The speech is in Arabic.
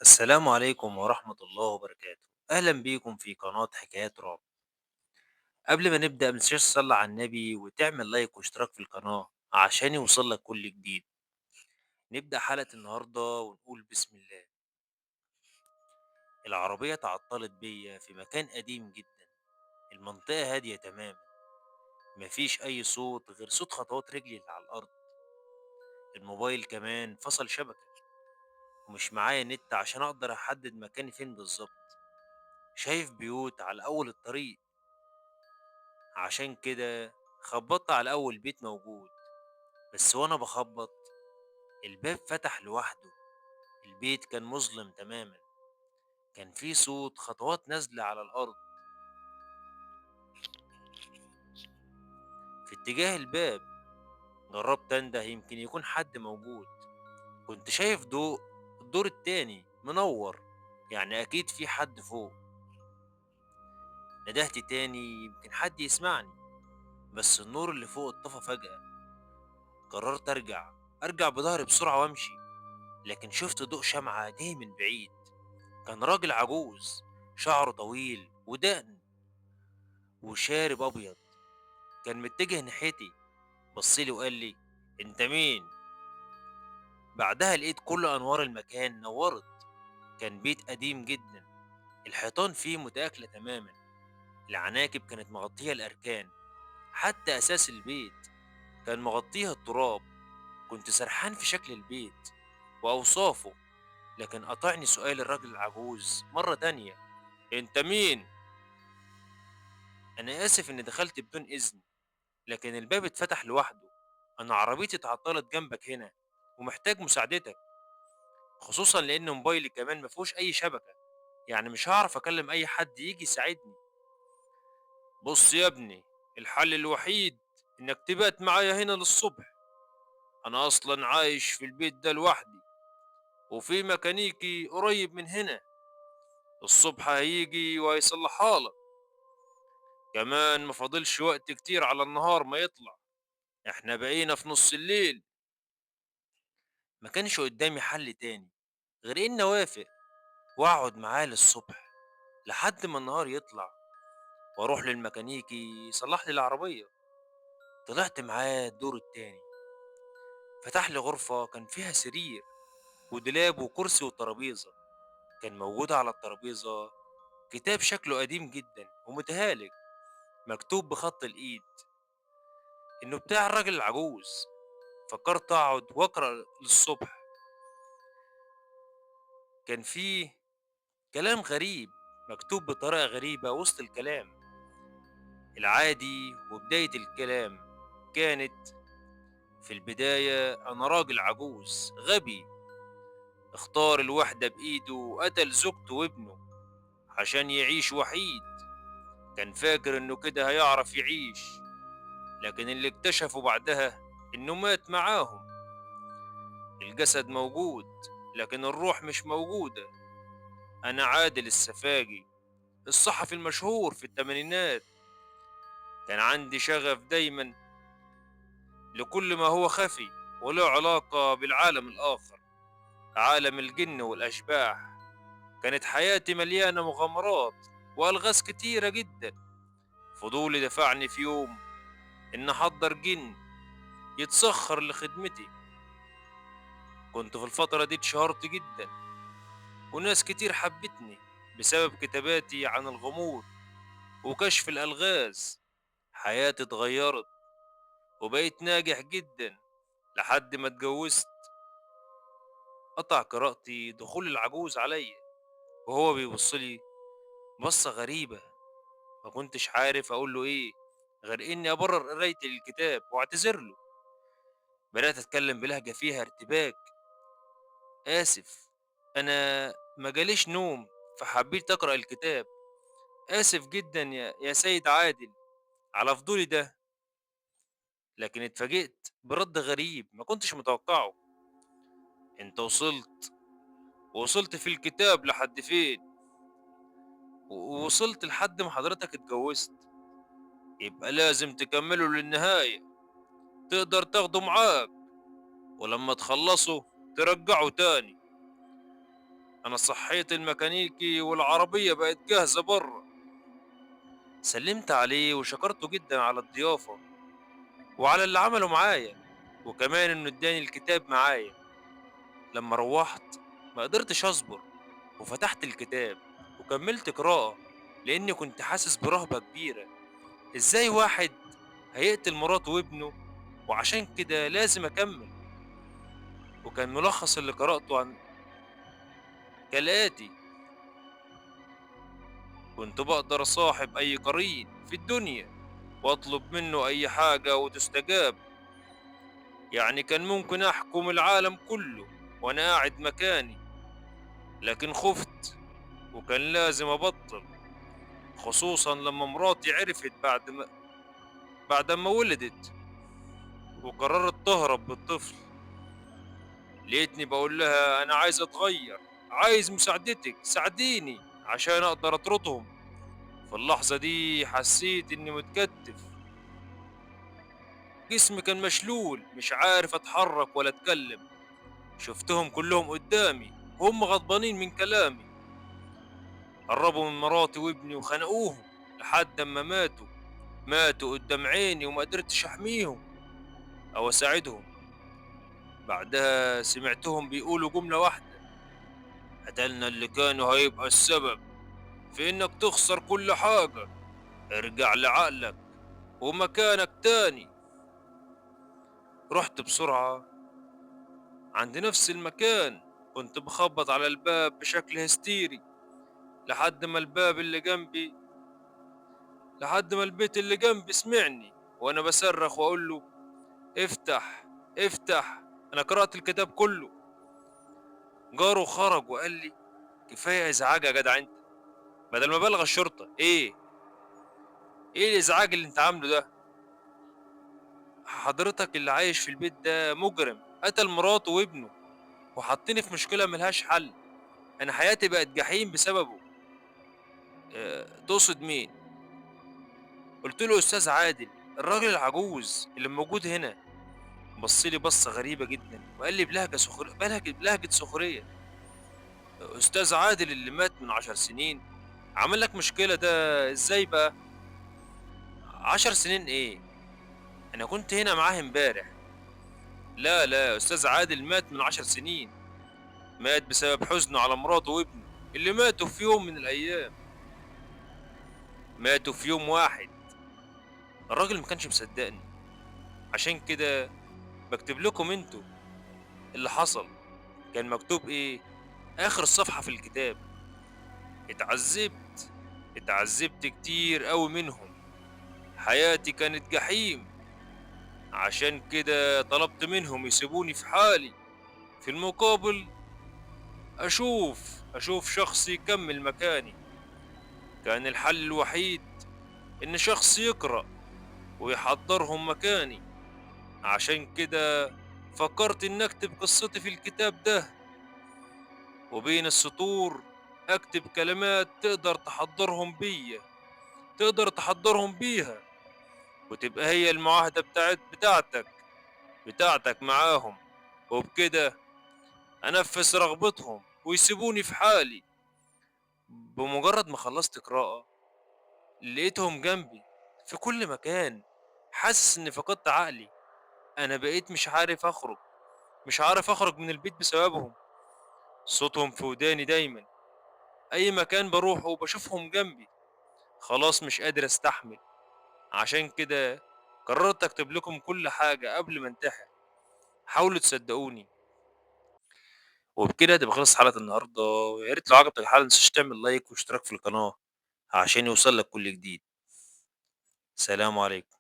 السلام عليكم ورحمة الله وبركاته. أهلا بيكم في قناة حكايات رعب. قبل ما نبدأ متنساش تصلي على النبي وتعمل لايك واشتراك في القناة عشان يوصلك كل جديد. نبدأ حلقة النهاردة ونقول بسم الله. العربية تعطلت بيا في مكان قديم جدا. المنطقة هادية تماما، مفيش أي صوت غير صوت خطوات رجلي اللي على الأرض. الموبايل كمان فصل شبكة، ومش معايا نت عشان أقدر أحدد مكاني فين بالظبط. شايف بيوت على أول الطريق، عشان كده خبطت على أول بيت موجود. بس وأنا بخبط الباب فتح لوحده. البيت كان مظلم تماما، كان فيه صوت خطوات نازلة على الأرض في اتجاه الباب. جربت انده يمكن يكون حد موجود. كنت شايف ضوء الدور التاني منور، يعني أكيد في حد فوق. ندهت تاني يمكن حد يسمعني، بس النور اللي فوق اتطفى فجأة. قررت أرجع بظهري بسرعة وأمشي، لكن شفت ضوء شمعة جاي من بعيد. كان راجل عجوز، شعره طويل ودقن وشارب أبيض. كان متجه ناحيتي، بصلي وقال لي: انت مين؟ بعدها لقيت كل أنوار المكان نورت. كان بيت قديم جدا، الحيطان فيه متآكلة تماما، العناكب كانت مغطية الأركان، حتى أساس البيت كان مغطيها التراب. كنت سرحان في شكل البيت وأوصافه، لكن قطعني سؤال الراجل العجوز مرة تانية: انت مين؟ أنا آسف إني دخلت بدون إذن، لكن الباب اتفتح لوحده. أنا عربيتي اتعطلت جنبك هنا ومحتاج مساعدتك، خصوصا لأن موبايلي كمان مفيهوش أي شبكة، يعني مش هعرف أكلم أي حد يجي يساعدني. بص يا ابني، الحل الوحيد إنك تبات معايا هنا للصبح. أنا أصلا عايش في البيت ده لوحدي، وفي ميكانيكي قريب من هنا، الصبح هيجي وهيصلحها لك. كمان مفاضلش وقت كتير على النهار ما يطلع، احنا بقينا في نص الليل. ما كانش قدامي حل تاني غير إني أوافق وأقعد معاه للصبح لحد ما النهار يطلع، وأروح للميكانيكي يصلح لي العربية. طلعت معاه الدور التاني، فتح لي غرفة كان فيها سرير ودولاب وكرسي وترابيزة. كان موجود على الترابيزة كتاب شكله قديم جدا ومتهالك، مكتوب بخط الإيد إنه بتاع الراجل العجوز. فكرت أقعد وأقرأ للصبح. كان فيه كلام غريب مكتوب بطريقة غريبة وسط الكلام العادي. وبداية الكلام كانت: في البداية أنا راجل عجوز غبي، اختار الوحدة بإيده وقتل زوجته وابنه عشان يعيش وحيد. كان فاكر إنه كده هيعرف يعيش، لكن اللي اكتشفه بعدها إنه مات معاهم. الجسد موجود لكن الروح مش موجودة. أنا عادل السفاجي، الصحفي المشهور في الثمانينات. كان عندي شغف دايما لكل ما هو خفي وله علاقة بالعالم الآخر، عالم الجن والأشباح. كانت حياتي مليانة مغامرات وألغاز كتيرة جدا. فضولي دفعني في يوم إن أحضر جن يتسخر لخدمتي. كنت في الفترة دي اتشهرت جدا، وناس كتير حبتني بسبب كتاباتي عن الغموض وكشف الألغاز. حياتي اتغيرت وبقيت ناجح جدا لحد ما اتجوزت. قطع قراءتي دخول العجوز عليا وهو بيبصلي بصة غريبة. ما كنتش عارف أقول له إيه غير إني أبرر قرايتي للكتاب وأعتذر له. بدأت أتكلم بلهجة فيها ارتباك: آسف، أنا ما جاليش نوم فحبيت أقرأ الكتاب. آسف جدا يا سيد عادل على فضولي ده. لكن اتفاجئت برد غريب ما كنتش متوقعه: انت وصلت في الكتاب لحد فين؟ ووصلت لحد ما حضرتك اتجوزت، يبقى لازم تكمله للنهاية. تقدر تاخده معاك، ولما تخلصه ترجعه تاني. أنا صحيت الميكانيكي والعربية بقت جاهزة بره. سلمت عليه وشكرته جدا على الضيافة وعلى اللي عمله معايا، وكمان إنه اداني الكتاب معايا. لما روحت ما قدرتش أصبر وفتحت الكتاب وكملت قراءة، لأني كنت حاسس برهبة كبيرة. إزاي واحد هيقتل مراته وابنه؟ وعشان كده لازم أكمل. وكان ملخص اللي قرأته عن كالآتي: كنت بقدر أصاحب أي قرين في الدنيا وأطلب منه أي حاجة وتستجاب. يعني كان ممكن أحكم العالم كله وأنا قاعد مكاني، لكن خفت وكان لازم أبطل، خصوصا لما مراتي عرفت بعد ما ولدت وقررت تهرب بالطفل. لقيتني بقول لها أنا عايز أتغير، عايز مساعدتك، ساعديني عشان أقدر أطردهم. في اللحظة دي حسيت إني متكتف، جسمي كان مشلول، مش عارف أتحرك ولا أتكلم. شفتهم كلهم قدامي وهم غضبانين من كلامي، قربوا من مراتي وابني وخنقوهم لحد ما ماتوا قدام عيني وما قدرتش أحميهم أو أساعدهم. بعدها سمعتهم بيقولوا جملة واحدة: قتلنا اللي كانوا هيبقى السبب في إنك تخسر كل حاجة، ارجع لعقلك ومكانك تاني. رحت بسرعة عند نفس المكان، كنت بخبط على الباب بشكل هستيري لحد ما الباب اللي جنبي لحد ما البيت اللي جنبي سمعني وأنا بصرخ وأقول له: افتح، افتح، أنا قرأت الكتاب كله. جاره خرج وقال لي: كفاية إزعاج يا جدع أنت، بدل ما بلغ الشرطة. إيه الإزعاج اللي أنت عامله ده؟ حضرتك اللي عايش في البيت ده مجرم، قتل مراته وابنه وحطني في مشكلة ملهاش حل. أنا حياتي بقت جحيم بسببه. تقصد مين؟ قلت له: أستاذ عادل، الراجل العجوز اللي موجود هنا. بص لي بصة غريبة جدا وقال لي بلهجة سخرية: أستاذ عادل اللي مات من 10 سنين عمل لك مشكلة ده إزاي بقى؟ 10 سنين إيه؟ أنا كنت هنا معاه امبارح. لا لا، أستاذ عادل مات من 10 سنين، مات بسبب حزنه على مراته وابنه اللي ماتوا في يوم من الأيام، ماتوا في يوم واحد. الراجل ما كانش مصدقني، عشان كده بكتب لكم انتوا اللي حصل. كان مكتوب ايه اخر الصفحة في الكتاب: اتعذبت، اتعذبت كتير قوي منهم، حياتي كانت جحيم، عشان كده طلبت منهم يسيبوني في حالي، في المقابل اشوف شخص يكمل مكاني. كان الحل الوحيد ان شخص يقرأ ويحضرهم مكاني. عشان كده فكرت إن أكتب قصتي في الكتاب ده، وبين السطور أكتب كلمات تقدر تحضرهم بيها، وتبقى هي المعاهدة بتاعتك معاهم، وبكده أنفذ رغبتهم ويسيبوني في حالي. بمجرد ما خلصت قراءة لقيتهم جنبي في كل مكان، حاسس إني فقدت عقلي. أنا بقيت مش عارف أخرج من البيت بسببهم. صوتهم في وداني دايما، أي مكان بروحه وبشوفهم جنبي. خلاص مش قادر أستحمل، عشان كده قررت أكتب لكم كل حاجة قبل ما انتحر. حاولوا تصدقوني. وبكده تبقى خلص حلقة النهاردة، ويا ريت لو عجبتك الحلقة متنساش تعمل لايك واشتراك في القناة عشان يوصل لك كل جديد. سلام عليكم.